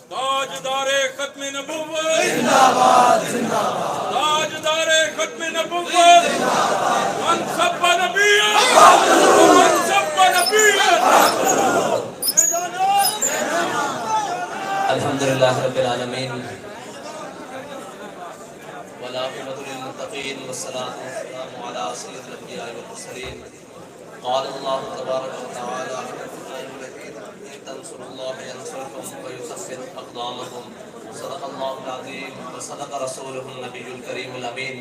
تاجدار ختم نبوت زندہ باد، تاجدار ختم نبوت، من سب نبی من سب نبی۔ الحمدللہ رب العالمین والعاقبۃ للمتقین والصلاۃ والسلام علی سید الانبیاء والمرسلین۔ قال اللہ تبارک و تعالی ان تنصروا اللہ ینصرکم ویثبت اقدامکم، صدق اللہ العظیم وصدق رسولہ النبی الکریم الامین۔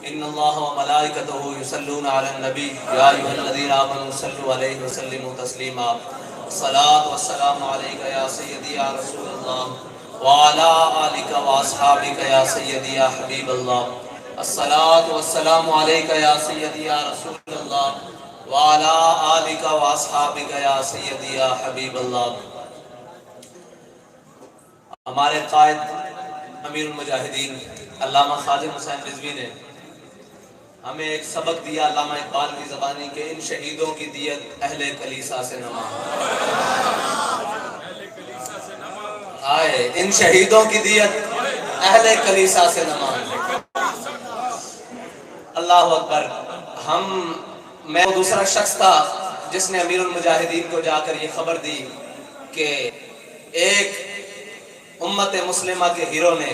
ان اللہ وملائکتہ یصلون علی النبی یا ایھا الذین آمنوا صلوا علیہ وسلموا تسلیما۔ الصلاۃ والسلام علیک یا سیدی یا رسول اللہ وعلی آلک واصحابک یا سیدی یا حبیب اللہ۔ الصلاۃ والسلام علیک یا سیدی یا رسول اللہ وعلی آلک واصحابک یا سیدی یا حبیب اللہ۔ ہمارے قائد امیر المجاہدین علامہ خادم حسین رضوی نے ہمیں ایک سبق دیا علامہ اقبال کی زبانی کہ ان شہیدوں کی دیت اہل کلیسا سے نہ مانگو۔ آئے ان شہیدوں کی دیت اہل کلیسا سے نہ مانگو۔ اللہ اکبر۔ میں دوسرا شخص تھا جس نے امیر المجاہدین کو جا کر یہ خبر دی کہ ایک امت مسلمہ کے ہیرو نے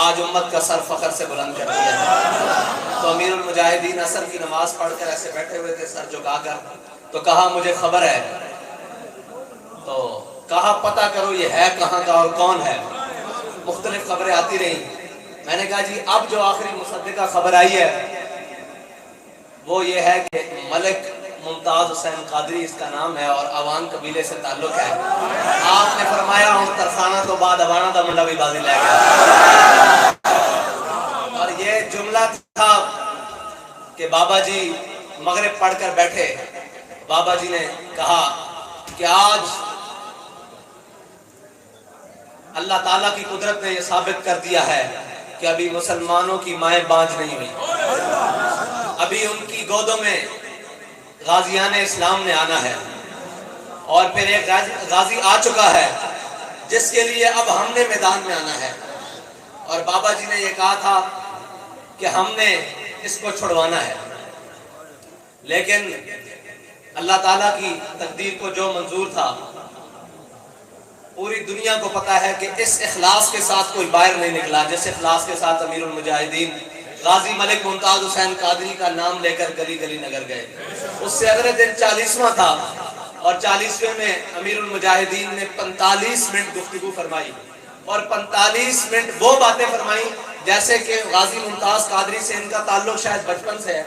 آج امت کا سر فخر سے بلند کر دیا ہے۔ تو امیر المجاہدین عصر کی نماز پڑھ کر ایسے بیٹھے ہوئے تھے سر جھکا کر، تو کہا مجھے خبر ہے۔ تو کہا پتہ کرو یہ ہے کہاں کا اور کون ہے۔ مختلف خبریں آتی رہیں۔ میں نے کہا جی اب جو آخری مصدقہ خبر آئی ہے وہ یہ ہے کہ ملک ممتاز حسین قادری اس کا نام ہے اور اوان قبیلے سے تعلق ہے۔ آپ نے فرمایا ہوں ترخانہ تو بعد اوانہ دا منڈا بھی بازی لے گیا۔ اور یہ جملہ تھا کہ بابا جی مغرب پڑھ کر بیٹھے، بابا جی نے کہا کہ آج اللہ تعالیٰ کی قدرت نے یہ ثابت کر دیا ہے کہ ابھی مسلمانوں کی مائیں بانجھ نہیں ہوئی، ابھی ان کی گودوں میں غازیان اسلام نے آنا ہے، اور پھر ایک غازی آ چکا ہے جس کے لیے اب ہم نے میدان میں آنا ہے۔ اور بابا جی نے یہ کہا تھا کہ ہم نے اس کو چھڑوانا ہے، لیکن اللہ تعالیٰ کی تقدیر کو جو منظور تھا، پوری دنیا کو پتا ہے کہ اس اخلاص کے ساتھ کوئی باہر نہیں نکلا جس اخلاص کے ساتھ امیر المجاہدین غازی ملک ممتاز حسین قادری کا نام لے کر گلی گلی نگر گئے۔ اس سے اگلے دن 40واں تھا، اور 40ویں میں امیر المجاہدین نے 45 منٹ گفتگو فرمائی، اور 45 منٹ وہ باتیں فرمائی جیسے کہ غازی ممتاز قادری سے ان کا تعلق شاید بچپن سے ہے۔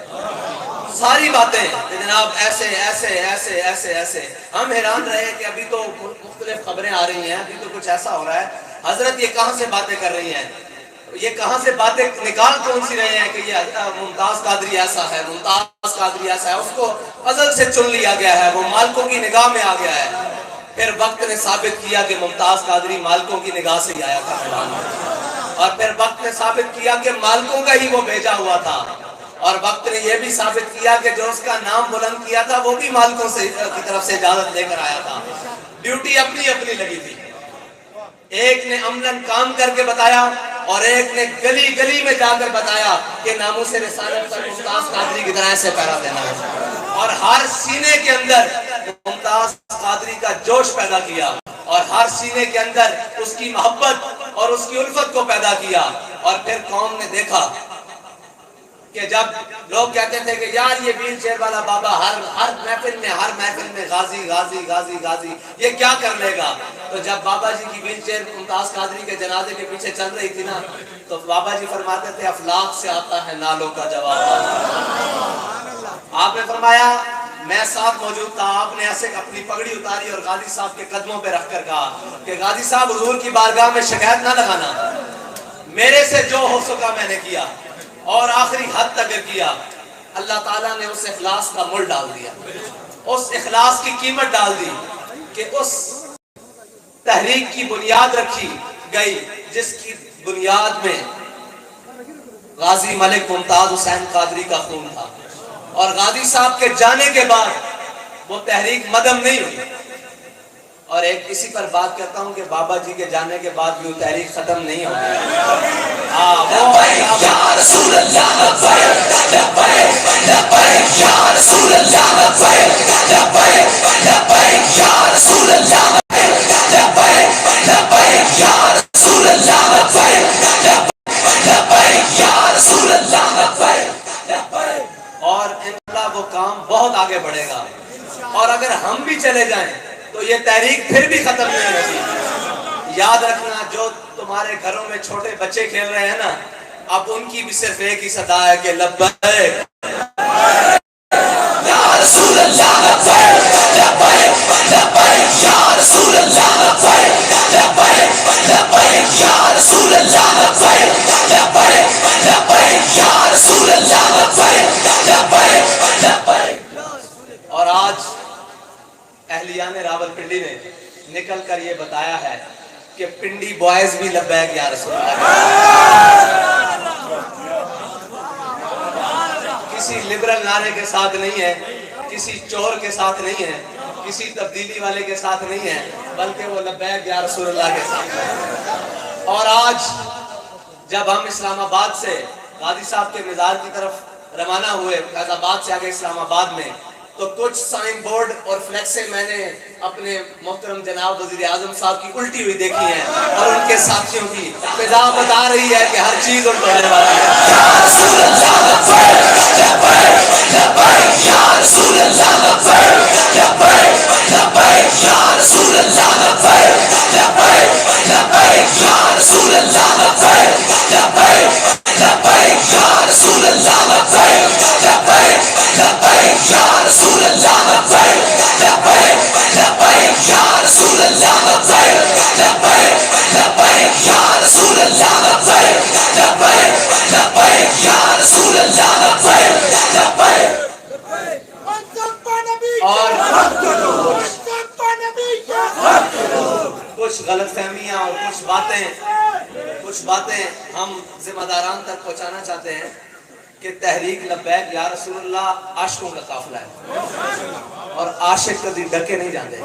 ساری باتیں کہ جناب ایسے ایسے ایسے ایسے ایسے۔ ہم حیران رہے کہ ابھی تو مختلف خبریں آ رہی ہیں، ابھی تو کچھ ایسا ہو رہا ہے، حضرت یہ کہاں سے باتیں کر رہی ہیں، یہ کہاں سے باتیں نکال کون سی رہے ہیں کہ یہ ممتاز قادری ایسا ہے، ممتاز قادری ایسا ہے، اس کو ازل سے چن لیا گیا ہے، وہ مالکوں کی نگاہ میں آ گیا ہے۔ پھر وقت نے ثابت کیا کہ ممتاز قادری مالکوں کی نگاہ سے ہی آیا تھا میدان میں، اور پھر وقت نے ثابت کیا کہ مالکوں کا ہی وہ بھیجا ہوا تھا، اور وقت نے یہ بھی ثابت کیا کہ جو اس کا نام بلند کیا تھا وہ بھی مالکوں سے کی طرف سے اجازت لے کر آیا تھا۔ ڈیوٹی اپنی اپنی لگی تھی، ایک نے عملاً کام کر کے بتایا اور ایک نے گلی گلی میں جا کر بتایا کہ ناموس رسالت پر ممتاز قادری کی طرح سے پیرا دینا ہے، اور ہر سینے کے اندر ممتاز قادری کا جوش پیدا کیا، اور ہر سینے کے اندر اس کی محبت اور اس کی الفت کو پیدا کیا۔ اور پھر قوم نے دیکھا کہ جب لوگ کہتے تھے کہ یار یہ ویل چیئر والا بابا ہر محفل میں غازی غازی غازی غازی یہ کیا کر لے گا، تو جب بابا جی کی ویل چیئر ممتاز قادری کے جنازے کے پیچھے چل رہی تھی نا، تو بابا جی فرماتے تھے افلاک سے آتا ہے نالوں کا جواب۔ آپ نے فرمایا میں ساتھ موجود تھا، آپ نے ایسے اپنی پگڑی اتاری اور غازی صاحب کے قدموں پہ رکھ کر کہا کہ غازی صاحب حضور کی بارگاہ میں شکایت نہ لگانا، میرے سے جو ہو سکا میں نے کیا اور آخری حد تک کیا۔ اللہ تعالیٰ نے اس اخلاص کا مول ڈال دیا، اس اخلاص کی قیمت ڈال دی کہ اس تحریک کی بنیاد رکھی گئی جس کی بنیاد میں غازی ملک ممتاز حسین قادری کا خون تھا، اور غازی صاحب کے جانے کے بعد وہ تحریک مدم نہیں ہوئی۔ اور ایک اسی پر بات کرتا ہوں کہ بابا جی کے جانے کے بعد بھی وہ تحریک ختم نہیں ہوگی۔ یا رسول اللہ لبیک لبیک لبیک یا رسول اللہ لبیک لبیک لبیک یا رسول اللہ لبیک لبیک یا رسول اللہ لبیک لبیک یا رسول اللہ لبیک لبیک۔ اور انشاءاللہ وہ کام بہت آگے بڑھے گا، اور اگر ہم بھی چلے جائیں تو یہ تحریک پھر بھی ختم نہیں ہوگی۔ یاد رکھنا جو تمہارے گھروں میں چھوٹے بچے کھیل رہے ہیں نا، اب ان کی بھی صرف ایک ہی صدا ہے کہ لبیک یا رسول اللہ لبیک لبیک لبیک یا رسول اللہ لبیک لبیک لبیک یا رسول اللہ لبیک لبیک لبیک یا رسول اللہ لبیک لبیک لبیک۔ اور آج اہلیان راولپنڈی نے نکل کر یہ بتایا ہے کہ پنڈی بوائز بھی لبیک یا رسول اللہ، کسی لبرل نعرے کے ساتھ نہیں ہے، کسی چور کے ساتھ نہیں ہے، کسی تبدیلی والے کے ساتھ نہیں ہے، بلکہ وہ لبیک یا رسول اللہ کے ساتھ ہے۔ اور آج جب ہم اسلام آباد سے غازی صاحب کے مزار کی طرف روانہ ہوئے، فیض آباد سے آگے اسلام آباد میں، تو کچھ سائن بورڈ اور فلیکسیں میں نے اپنے محترم جناب وزیر اعظم صاحب کی الٹی ہوئی دیکھی ہیں، اور ان کے ساتھیوں کی فضا بتا رہی ہے کہ ہر چیز ان کو ہونے والی ہے۔ یا رسول اللہ لبیک لبیک لبیک یا رسول اللہ لبیک لبیک لبیک یا رسول اللہ لبیک لبیک لبیک یا رسول اللہ لبیک لبیک لبیک یا رسول اللہ لبیک لبیک لبیک یا رسول اللہ لبیک لبیک لبیک یا رسول اللہ لبیک لبیک لبیک یا رسول اللہ لبیک لبیک لبیک یا رسول اللہ لبیک لبیک۔ اور کچھ غلط فہمیاں اور کچھ باتیں ہم ذمہ داران تک پہنچانا چاہتے ہیں کہ تحریک لبیک یا رسول اللہ عاشقوں کا قافلہ ہے، اور عاشق کبھی ڈکے نہیں جاندے۔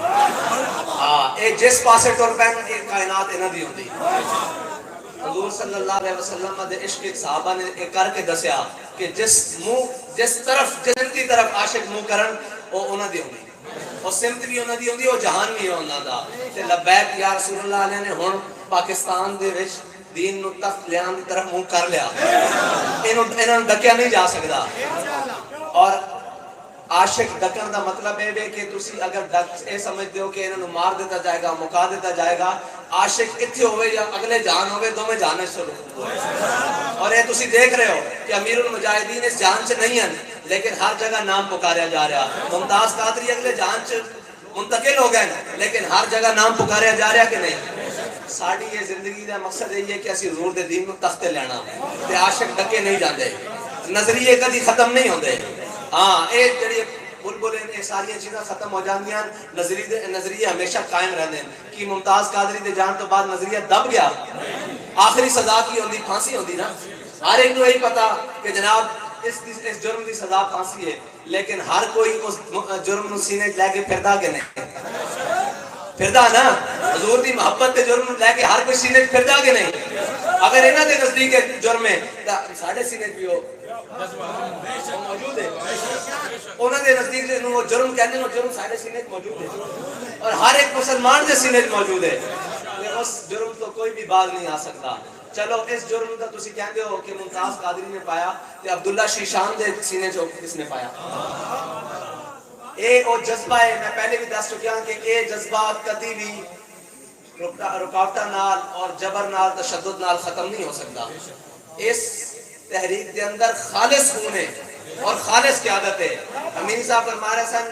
اے جس پاسے ٹر پین ایک کائنات انہاں دی ہوندی۔ حضور صلی اللہ علیہ وسلم دے عشق صحابہ نے ایک کر کے دسیا کہ جس طرف جنت کی طرف عاشق منہ کرن وہ انہاں دی ہوندی، اور سمت بھی انہاں دی ہوندی، وہ جہان بھی انہاں دا۔ تے لبیک یا رسول اللہ علیہ نے ہن پاکستان دے وچ دین نو تخت لیان دی طرف منہ کر لیا، انہوں ڈکیا نہیں جا سکتا۔ اور عاشق ڈکن دا مطلب ہے کہ تسی اگر اے سمجھتے ہو کہ انہوں مار دیتا جائے گا، مکا دیتا جائے گا، عاشق اتھے ہوئے یا اگلے جہان ہوئے، دو میں جانے شروع ہوئے۔ اور یہ تسی دیکھ رہے ہو کہ امیر المجاہدین اس جہان سے نہیں ہیں، لیکن ہر جگہ نام پکاریا جا رہا۔ ممتاز قادری اگلے جہان سے منتقل ہو گئے، لیکن ہر جگہ نام پکاریا جا رہا کہ نہیں۔ ساڑی یہ زندگی دا مقصد ہے کہ اسی حضور دے دین کو تختے لینا، تے عاشق ڈکے نہیں جاندے، نظریے کدی ختم نہیں ہوندے۔ ہاں اے جڑی بلبل یہ ساری چیزاں ختم ہو جاندیاں، نظریے ہمیشہ قائم رہندے ہیں۔ کہ ممتاز قادری دے جان تو بعد نظریہ دب گیا؟ آخری سزا کی ہوندی؟ پھانسی ہوندی نا۔ ہر ایک کو یہی پتا کہ جناب اس جرم دی سزا پھانسی ہے، لیکن ہر کوئی اس جرم نو سینے لے کے پھردا کہ نہیں؟ پھردا نا۔ حضور دی محبت تے جرم لے کے ہر کوئی سینے پھردا کہ نہیں؟ اگر انہاں دے نزدیک جرم ہے تے ساڈے سینے بھی ہو موجود ہے، انہاں دے نزدیک وہ جرم کہندے ہیں، جرم ساڈے سینے موجود ہے، اور ہر ایک مسلمان دے سینے موجود ہے۔ اس جرم تو کوئی بھی باز نہیں آ سکتا۔ چلو اس جرم کا تسی کہندے ہو کہ ممتاز قادری نے پایا تے عبداللہ شیشان دے سینے چ کس نے پایا؟ اے او جذبہ ہے، میں پہلے بھی دس چکیا کہ اے جذبہ کدی بھی رکاوٹاں نال اور جبر نال تشدد نال ختم نہیں ہو سکتا. اس تحریک دے اندر خالص خون ہے اور خالص قیادت ہے. امین صاحب فرما رہے سن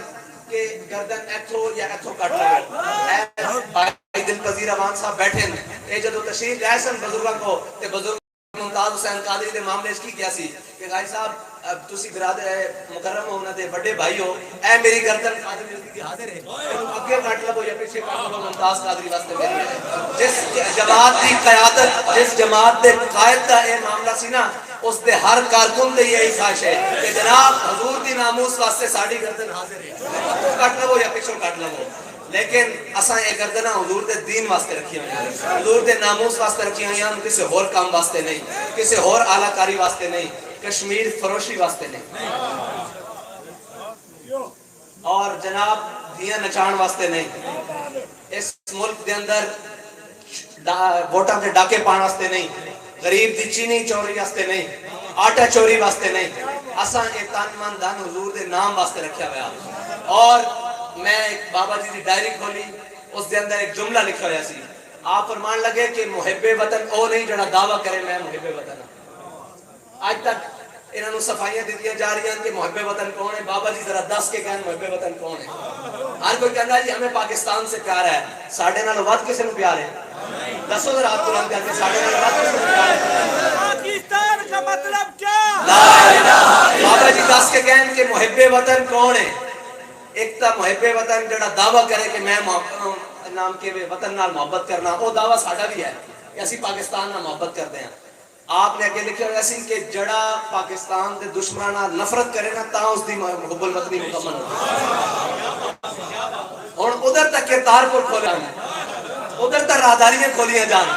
کہ گردن ایتھو یا ایتھو کٹ لو. بھائی دل پذیر امان صاحب بیٹھے ہیں، اے جدو تشریف لے سن بزرگاں کو تے بزرگ ممتاز حسین قادری دے معاملے کی کیا سی کہ بھائی صاحب تسی برادر مکرم ہو انہاں دے بڑے بھائی ہو، اے میری گردن قادری دی حاضر ہے، اگے کٹ لو یا پیچھے کٹ لو، ممتاز قادری واسطے میری ہے. جس جماعت دی قیادت، جس جماعت دے قائد دا اے معاملہ سی نا، اس دے ہر کارکن دے یہی خواہش ہے کہ جناب حضور دی ناموس واسطے ساڑی گردن حاضر ہے، کٹ لو یا پیچھے کٹ لو. لیکن اساں یہ گردنہ حضور دے دین واسطے رکھی ہوئی ہیں، حضور دے ناموس واسطے رکھی ہوئی ہیں، کسی اور کام واسطے نہیں، کسی اور اعلیٰ کاری واسطے نہیں، کشمیر فروشی واسطے نہیں، اور جناب دیاں نچان واسطے نہیں، اس ملک دے اندر ووٹاں دے ڈاکے پان واسطے نہیں، غریب دی چینی چوری واسطے نہیں، آٹا چوری واسطے نہیں. اساں اے تن من دھن حضور دے نام واسطے رکھیا ہوا. اور میں ایک بابا جی دی ڈائری کھولی، اس دے اندر ایک جملہ لکھا ہوا سی. آپ فرمان لگے کہ محب وطن او نہیں جڑا دعویٰ کرے میں محب وطن. آج تک انہوں نے صفائیاں دیتیاں جا رہی ہیں کہ محب وطن کون ہے. بابا جی ذرا دس کے کہنے محب وطن کون ہے. ہر کوئی کہنا ہے جی ہمیں پاکستان سے پیار ہے. ساڑھے نال وقت کسے نو پیار ہے؟ دسو ذرا آپ قرآن کہتے ہیں ساڑھے نال وقت کسے نو پیار ہے؟ پاکستان کا مطلب کیا؟ لا الہ. بابا جی دس کے کہنے کہ محب وطن کون ہے. ایک تا محب وطن جڑا دعویٰ کرے کہ میں نام کے وطن نال محبت کرنا، وہ دعویٰ ساڑھا بھی ہے کہ اسی پاکستان نال محبت کرتے ہیں. آپ نے اگے لکھا ہویا سی کہ جڑا پاکستان دے دشمناں نال نفرت کرے نا تاں اس دی حب الوطنی مکمل ہو. ہن ادھر تک کرتار کو کھولا ادھر تک راہداریاں کھولیاں جان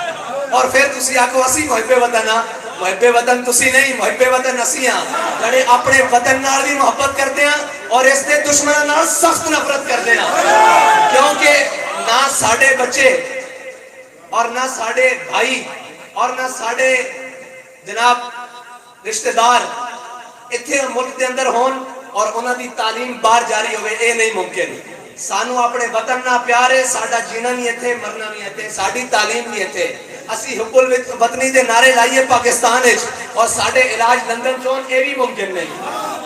اور پھر تسی آکھو اسی محب وطن ہاں. محب وطن تسی نہیں، محب وطن اسی ہاں جڑے اپنے وطن نال بھی محبت کرتے ہیں اور اس دے دشمناں نال سخت نفرت کرتے ہیں. کیونکہ نہ ساڈے بچے اور نہ ساڈے بھائی اور نہ ساڈے جناب رشتہ دار اتھے ملک دے اندر ہون اور انہاں دی تعلیم باہر جاری ہوئے، اے نہیں ممکن. سانو اپنے وطن نہ پیار ہے، ساڈا جینا نہیں ایتھے، مرنا نہیں ایتھے، ساڈی تعلیم نہیں ایتھے. اسی حب الوطنی دے نعرے لائیے پاکستان وچ اور ساڈے علاج لندن چون، اے بھی ممکن نہیں.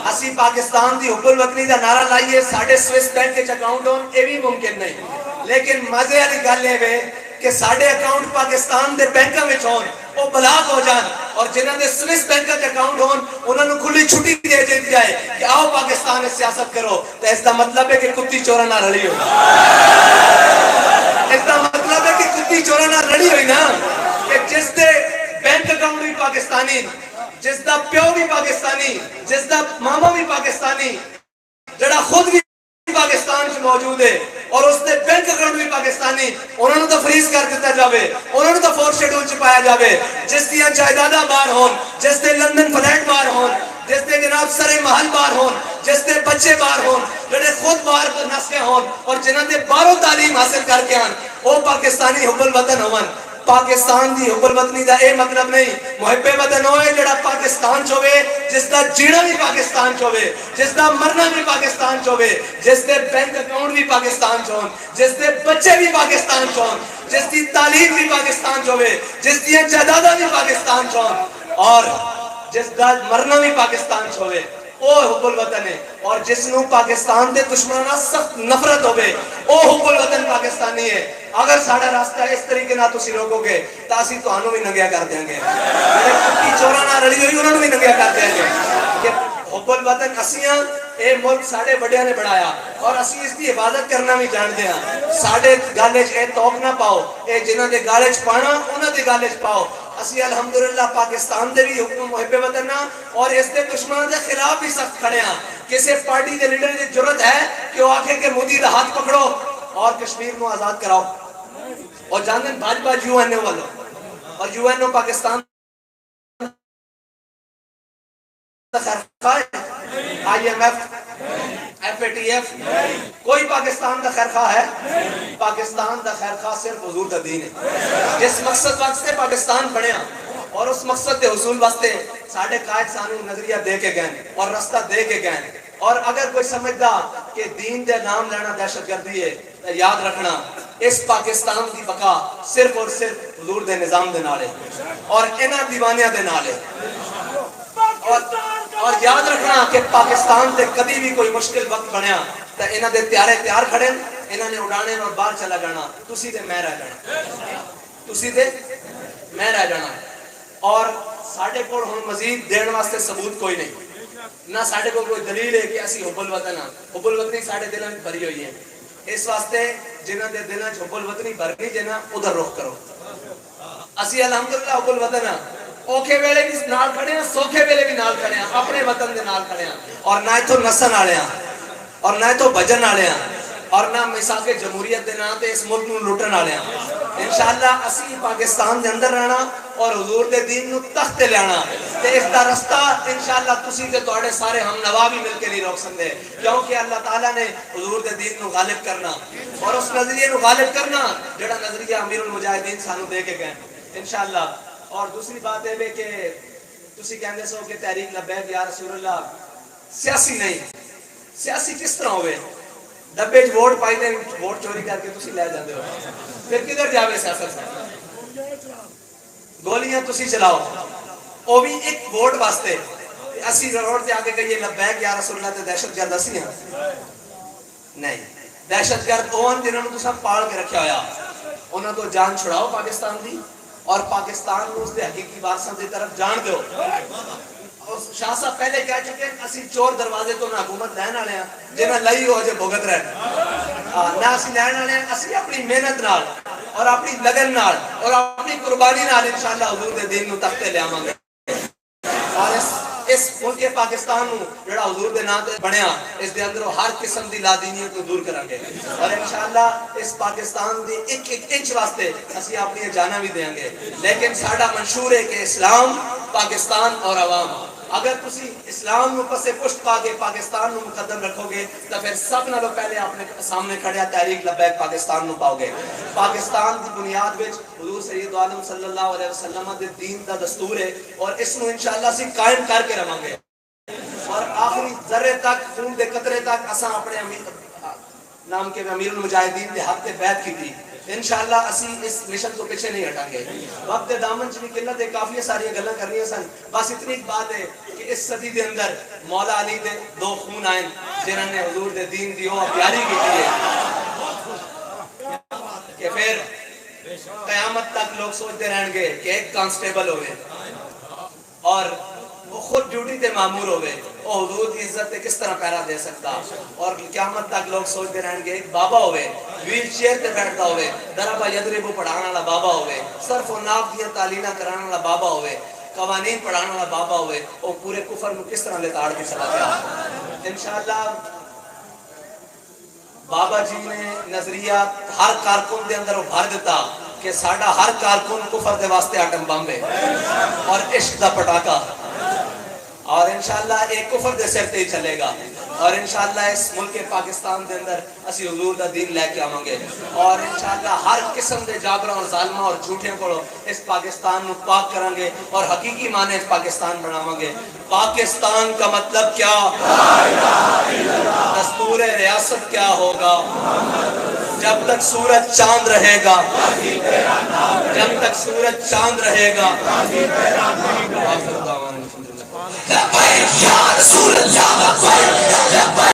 اسی پاکستان دی حب الوطنی دا نعرہ لائیے ساڈے سوئس بینک وچ اکاؤنٹ ہون، اے بھی ممکن نہیں. لیکن مزے والی گل ہے کہ ساڈے اکاؤنٹ پاکستان دے بینکاں وچ ہون، وہ بلاک ہو جان، اور جنہاں دے سوئس بینک وچ اکاؤنٹ ہون انہاں نوں کھلی چھٹی دے دی جائے کہ آؤ پاکستان وچ سیاست کرو. تے اس دا مطلب ہے کہ کتی چوراں نال رلی ہوئی. اس دا مطلب ہے کہ کتی چوراں نال رلی ہوئی نا، کہ جس دے بینک اکاؤنٹ بھی پاکستانی، جس دا پیو بھی پاکستانی، جس دا ماما بھی پاکستانی، جڑا خود بھی پاکستان سے موجود ہے اور اس نے بینک اکاؤنٹ بھی پاکستانی، انہوں نے تو فریز کر دیتا جاوے، انہوں نے تو فورتھ شیڈول چھپایا جاوے. جس دیا جائیداداں باہر ہون، جس دے لندن فلیٹ باہر ہون، جس دے جناب سرے محل باہر ہون، جس دے بچے باہر ہون، جڑے خود باہر نسلے ہون اور جنہاں دے باہروں تعلیم حاصل کر کے آن، وہ پاکستانی حب الوطن ہون. پاکستان دی حب الوطنی دا اے مطلب نہیں محب وطن ہوئے جڑا پاکستان چوے، جس دا جینا بھی پاکستان چوے، جس دا مرنا بھی پاکستان چوے، جس دے بینک اکاؤنٹ بھی پاکستان چون، جس دے بچے بھی پاکستان چون، جس دی تعلیم بھی پاکستان چوے، جس دی جائیداداں بھی پاکستان چون، اور جس دا مرنا بھی پاکستان چوے، او حب الوطن ہے. اور جس نو پاکستان دے دشمناں سخت نفرت ہوئے او حب الوطن پاکستانی ہے. اگر ساڑھا راستہ اس طریقے نہ تسی روکو گے تو اسی تہانوں بھی ننگیا کر دیں گے. کتی چوراں نال رلی ہوئی انہوں نے بھی ننگیا کر دیں گے. کہ حب الوطن اسیاں اے ملک ساڑھے بڑیاں نے بڑھایا اور اسی اس کی حفاظت کرنا بھی جانتے ہیں. ساڑھے گالج اے توک نہ پاؤ، اے جنہاں دے گالج پانا انہاں دے گالج پاؤ. اسی الحمدللہ پاکستان دے بھی حکم محب وطن اور اس دے دشمنوں دے خلاف بھی سخت کھڑے ہیں. کسی پارٹی دے لیڈر دی جرت ہے کہ وہ آکھے کہ مودی دا ہاتھ پکڑو اور کشمیر کو آزاد کراؤ. اور جاندن بھاجپا یو این او والو اور یو این او پاکستان دا خیرخواہ ہے، I M F, F A T F, کوئی پاکستان دا خیرخواہ ہے؟ پاکستان دا خیرخواہ صرف حضور دا دین ہے. جس مقصد وقت سے پاکستان بڑھے ہیں اور اس مقصد کے حصول واسطے ساڑھے قائد سانو نظریہ دے کے گئے اور رستہ دے کے گئے. اور اگر کوئی سمجھدا کہ دین دے نام لینا دہشت گردی ہے تو یاد رکھنا اس پاکستان کی بقا صرف اور صرف حضور دے نظام دے نال ہے اور انہاں دیوانیاں دے نال ہے. اور یاد رکھنا کہ پاکستان تے کبھی بھی کوئی مشکل وقت بنیا تو انہاں دے تیارے تیار کھڑے انہاں نے اڑانے اور باہر چلا جانا, تسی تے میں رہ جانا, تسی تے میں رہ جانا. اور ساڑھے کو ہن مزید دین واسطے ثبوت کوئی نہیں, نہ ساڑھے کو کوئی دلیل ہے کہ اسی حب الوطن ہاں. حب الوطنی ساڑھے دلوں میں بھری ہوئی ہے. اس واسطے جنہاں دے دلوں میں حب الوطنی بھرنی جنہاں ادھر رخ کرو. اسی الحمدللہ حب الوطن ہاں, اوکھے ویلے بھی نال کھڑے ہیں, سوکھے ویلے بھی نال کھڑے ہیں, اپنے وطن دے نال کھڑے ہیں, اور نہ تو نسن والے ہیں اور نہ تو بجن والے ہیں اور نہ میثاق جمہوریت دے نام تے اس ملک نو لوٹن والے ہیں. انشاءاللہ اسی پاکستان دے اندر رہنا اور حضور دے دین نو تخت تے لینا تے اس دا رستہ انشاءاللہ تسی تے تواڈے سارے ہم نوا بھی مل کے نہیں روک سکتے, کیونکہ اللہ تعالیٰ نے حضور دے دین نو غالب کرنا اور اس نظریے نو غالب کرنا جڑا نظریہ امیر المجاہدین سانو دے کے گئے انشاءاللہ. اور دوسری بات ہے کہ تسی کہندے سو کہ تحریک لبیک یا رسول اللہ سیاسی نہیں. سیاسی کس طرح ہوئے؟ ڈبے چ ووٹ پائی دے, ووٹ چوری کر کے تسی لے جاندے ہو, پھر کدھر جاوے سیاست سے؟ گولیاں تسی چلاؤ او بھی ایک ووٹ واسطے. اسی روڈ تے آگے کہیے لبیک یا رسول اللہ تے دہشت گرد اسی ہیں نہیں. دہشت گرد اون جنہاں نوں تساں پال کے رکھیا ہویا, انہاں تو جان چھڑاؤ پاکستان دی اور پاکستان نو اس دے حقیقی وارثاں دی طرف جان دیو. اور شاہ صاحب پہلے کہہ چکے ہیں اسی چور دروازے تو نہ حکومت لین والے ہیں جنہاں لئی ہو جے بھگت رہے, نہ اسی لین والے ہیں. اسی اپنی محنت نال اور اپنی لگن نال اور اپنی قربانی نال انشاءاللہ حضور دے دین نو تختے لے آواں گے. اور اس ملک پاکستان نو جڑا حضور دے نام تے بنیا اس دے اندر ہر قسم دی لادینیت کو دور کران گے اور انشاءاللہ اس پاکستان دی ایک ایک انچ واسطے اسی اپنی جاناں بھی دیں گے. لیکن ساڈا منشور ہے کہ اسلام, پاکستان اور عوام. اگر تسی اسلام نو پسے پشت پا کے پاکستان نو مقدم رکھو گے تو پھر سب نالوں پہلے اپنے سامنے کھڑیا تحریک لبیک پاکستان نو پاؤ گے. پاکستان دی بنیاد وچ حضور سید عالم صلی اللہ علیہ وسلم دے دین دا دستور ہے اور اس نو انشاءاللہ اسی قائم کر کے رہاں گے اور آخری ذرے تک, خون دے قطرے تک اساں اپنے نام کے امیر المجاہدین دے حق تے بیعت کی. انشاءاللہ اسی اس مشن کو پیچھے نہیں ہٹائیں گے. وقت دامن چ بھی قلت ہے, کافی ساری گلاں کرنی سن. بس اتنی بات ہے کہ اس صدی دے اندر مولا علی دے دو خون آئے جنہاں نے حضور دے دین دی وہ پیاری کی ہے کہ پھر قیامت تک لوگ سوچتے رہیں گے کہ ایک کانسٹیبل ہوئے اور وہ خود ڈیوٹی تے معمور ہوئے, وہ حضور کی عزت تے کس طرح پہرا دے سکتا. اور قیامت تک لوگ سوچتے رہیں گے ایک بابا ہوئے, ویل چیئر تے بیٹھتا ہوئے, دربا یدربو پڑھانا والا بابا ہوئے, صرف و ناف دیا تعلیماں کرانا والا بابا ہوئے, قوانین پڑھانا والا بابا ہوئے, وہ پورے کفر میں کس طرح لتاڑ بھی چلا گیا. انشاءاللہ بابا جی نے نظریہ ہر کارکن دے اندر بھر دیتا کہ ساڈا ہر کارکن کفر دے واسطے آٹم بم ہے اور عشق دا پٹاکا, اور انشاءاللہ ایک کفر دے سر تے ہی چلے گا. اور انشاءاللہ اس ملک پاکستان دے اندر اسی حضور دا دین لے کے آواں گے اور انشاءاللہ ہر قسم دے جابراں اور ظالماں اور جھوٹیاں کو اس پاکستان نو پاک کران گے اور حقیقی معنی پاکستان بناواں گے. پاکستان کا مطلب کیا؟ لا الہ الا اللہ. دستور ریاست کیا ہوگا؟ جب تک سورج چاند رہے گا, جب تک سورج چاند رہے گا. یا رسول اللہ